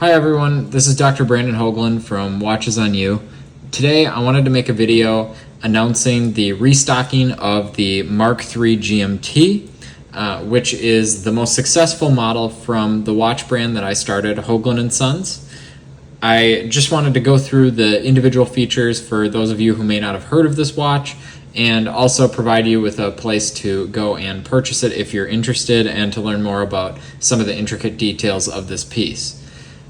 Hi everyone, this is Dr. Brandon Höglund from Watches on You. Today I wanted to make a video announcing the restocking of the Mark III GMT, which is the most successful model from the watch brand that I started, Höglund & Sons. I just wanted to go through the individual features for those of you who may not have heard of this watch, and also provide you with a place to go and purchase it if you're interested and to learn more about some of the intricate details of this piece.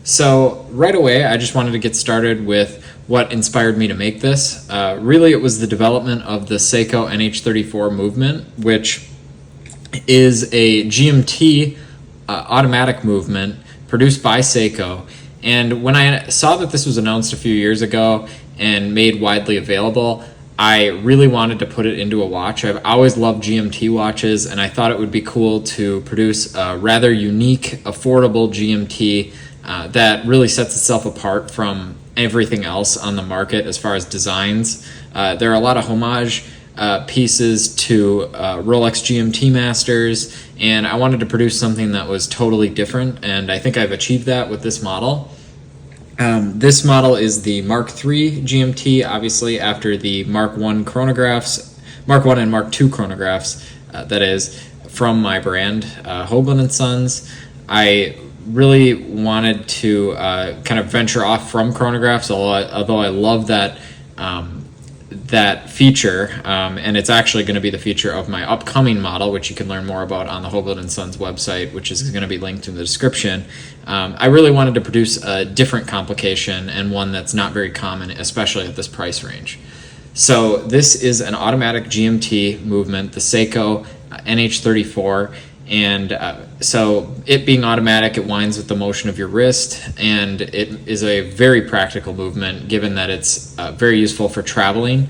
So right away, I just wanted to get started with what inspired me to make this. Really, it was the development of the Seiko NH34 movement, which is a GMT automatic movement produced by Seiko. And when I saw that this was announced a few years ago and made widely available, I really wanted to put it into a watch. I've always loved GMT watches, and I thought it would be cool to produce a rather unique, affordable GMT that really sets itself apart from everything else on the market as far as designs. There are a lot of homage pieces to Rolex GMT Masters, and I wanted to produce something that was totally different, and I think I've achieved that with this model. This model is the Mark III GMT, obviously after the Mark I chronographs, Mark I and Mark II chronographs, that is, from my brand, Höglund & Sons. I really wanted to kind of venture off from chronographs, although I love that that feature, and it's actually going to be the feature of my upcoming model, which you can learn more about on the Höglund & Sons website, which is going to be linked in the description. I really wanted to produce a different complication and one that's not very common, especially at this price range. So this is an automatic GMT movement, the Seiko NH34, and so it being automatic, it winds with the motion of your wrist, and it is a very practical movement given that it's very useful for traveling.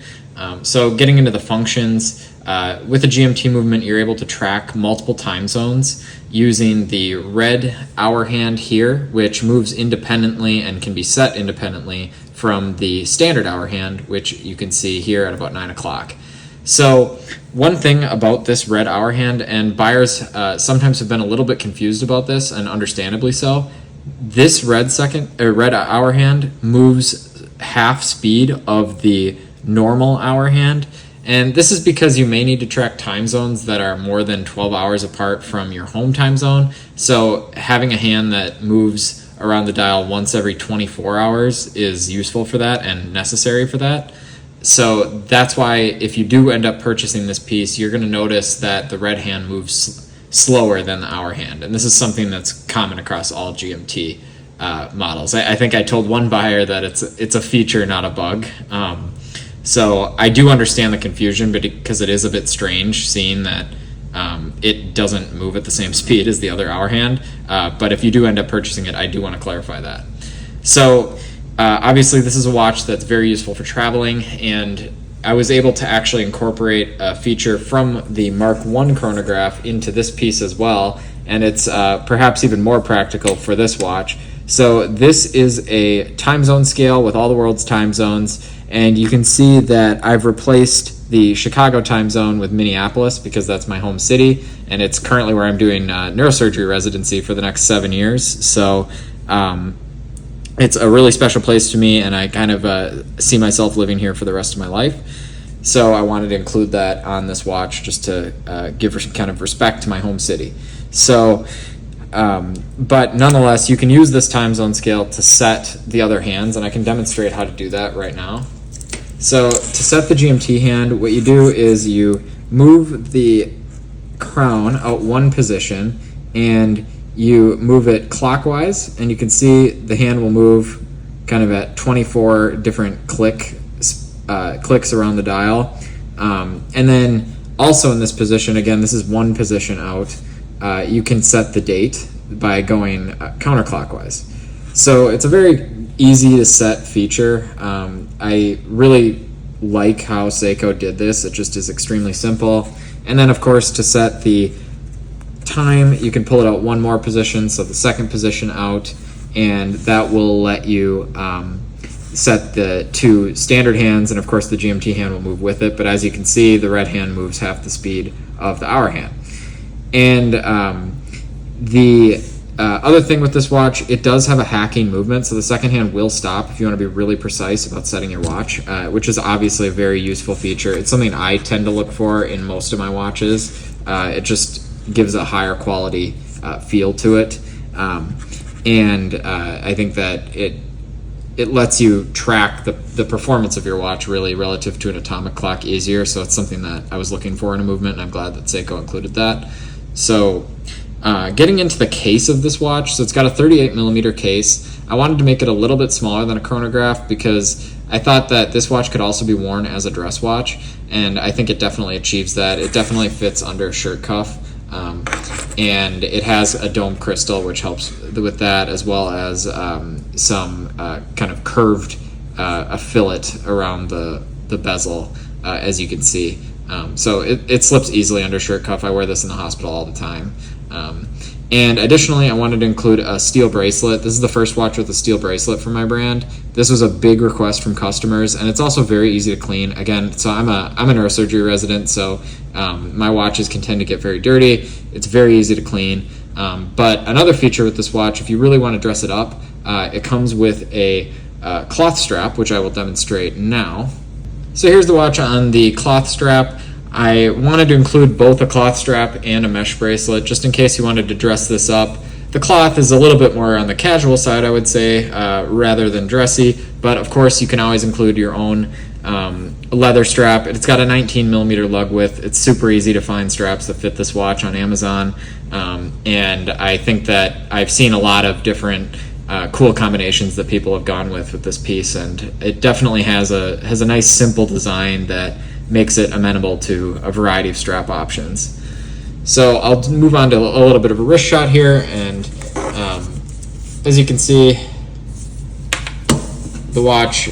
So getting into the functions, with a GMT movement, you're able to track multiple time zones using the red hour hand here, which moves independently and can be set independently from the standard hour hand, which you can see here at about 9 o'clock. So one thing about this red hour hand, and buyers sometimes have been a little bit confused about this, and understandably so, this red hour hand moves half speed of the normal hour hand, and this is because you may need to track time zones that are more than 12 hours apart from your home time zone. So having a hand that moves around the dial once every 24 hours is useful for that and necessary for that. So that's why if you do end up purchasing this piece, you're going to notice that the red hand moves slower than the hour hand. And this is something that's common across all GMT models. I think I told one buyer that it's a feature, not a bug. So I do understand the confusion, but because it is a bit strange seeing that it doesn't move at the same speed as the other hour hand. But if you do end up purchasing it, I do want to clarify that. So obviously this is a watch that's very useful for traveling, and I was able to actually incorporate a feature from the Mark I chronograph into this piece as well, and it's perhaps even more practical for this watch. So this is a time zone scale with all the world's time zones, and you can see that I've replaced the Chicago time zone with Minneapolis because that's my home city, and it's currently where I'm doing neurosurgery residency for the next 7 years. So it's a really special place to me, and I kind of see myself living here for the rest of my life. So I wanted to include that on this watch just to give kind of respect to my home city. So, but nonetheless, you can use this time zone scale to set the other hands, and I can demonstrate how to do that right now. So to set the GMT hand, what you do is you move the crown out one position, and you move it clockwise, and you can see the hand will move kind of at 24 different clicks around the dial. And then also in this position, again, this is one position out, you can set the date by going counterclockwise. So it's a very easy to set feature. I really like how Seiko did this. It just is extremely simple. And then of course to set the time, you can pull it out one more position, so the second position out, and that will let you set the two standard hands, and of course the GMT hand will move with it, but as you can see, the red hand moves half the speed of the hour hand. And the Other thing with this watch, it does have a hacking movement, so the second hand will stop if you want to be really precise about setting your watch, which is obviously a very useful feature. It's something I tend to look for in most of my watches. It just gives a higher quality feel to it, and I think that it lets you track the performance of your watch really relative to an atomic clock easier, so it's something that I was looking for in a movement, and I'm glad that Seiko included that. So getting into the case of this watch, so it's got a 38 millimeter case. I wanted to make it a little bit smaller than a chronograph because I thought that this watch could also be worn as a dress watch, and I think it definitely achieves that. It definitely fits under a shirt cuff, and it has a dome crystal, which helps with that, as well as some kind of curved a fillet around the bezel, as you can see. So it slips easily under shirt cuff. I wear this in the hospital all the time. And additionally, I wanted to include a steel bracelet. This is the first watch with a steel bracelet from my brand. This was a big request from customers, and it's also very easy to clean. Again, so I'm a neurosurgery resident, so my watches can tend to get very dirty. It's very easy to clean. But another feature with this watch, if you really want to dress it up, it comes with a cloth strap, which I will demonstrate now. So here's the watch on the cloth strap. I wanted to include both a cloth strap and a mesh bracelet, just in case you wanted to dress this up. The cloth is a little bit more on the casual side, I would say, rather than dressy, but of course you can always include your own leather strap. It's got a 19 millimeter lug width. It's super easy to find straps that fit this watch on Amazon, and I think that I've seen a lot of different cool combinations that people have gone with this piece, and it definitely has a nice simple design that makes it amenable to a variety of strap options. So I'll move on to a little bit of a wrist shot here, and as you can see, the watch,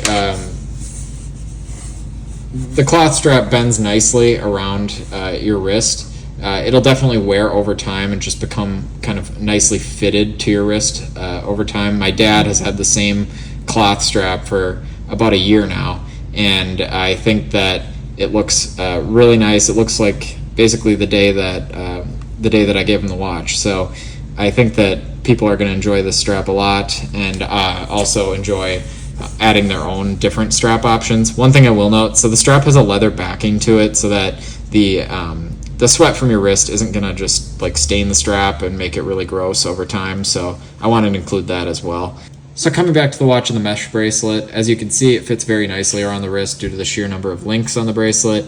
the cloth strap bends nicely around your wrist. It'll definitely wear over time and just become kind of nicely fitted to your wrist over time. My dad has had the same cloth strap for about a year now, and I think that it looks really nice. It looks like basically the day that I gave him the watch. So I think that people are going to enjoy this strap a lot, and also enjoy adding their own different strap options. One thing I will note, so the strap has a leather backing to it, so that the sweat from your wrist isn't going to just like stain the strap and make it really gross over time. So I wanted to include that as well. So coming back to the watch and the mesh bracelet, as you can see, it fits very nicely around the wrist due to the sheer number of links on the bracelet.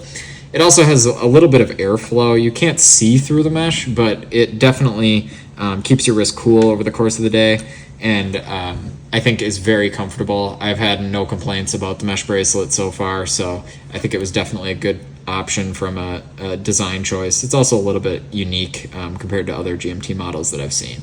It also has a little bit of airflow. You can't see through the mesh, but it definitely keeps your wrist cool over the course of the day, and I think is very comfortable. I've had no complaints about the mesh bracelet so far, so I think it was definitely a good option from a design choice. It's also a little bit unique compared to other GMT models that I've seen.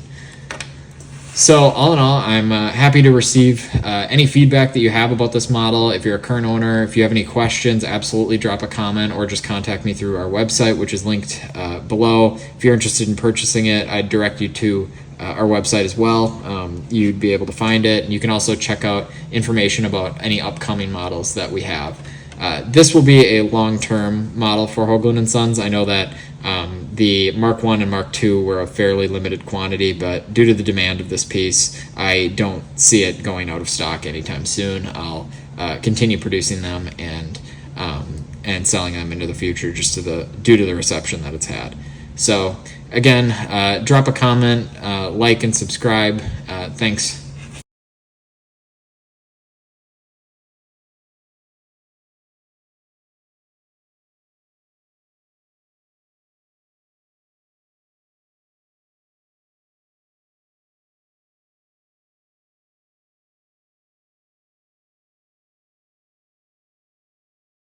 So all in all, I'm happy to receive any feedback that you have about this model. If you're a current owner, if you have any questions, absolutely drop a comment or just contact me through our website, which is linked below. If you're interested in purchasing it, I'd direct you to our website as well. You'd be able to find it, and you can also check out information about any upcoming models that we have. This will be a long-term model for Höglund & Sons. I know that the Mark I and Mark II were a fairly limited quantity, but due to the demand of this piece, I don't see it going out of stock anytime soon. I'll continue producing them and selling them into the future just due to the reception that it's had. So again, drop a comment, like and subscribe. Thanks.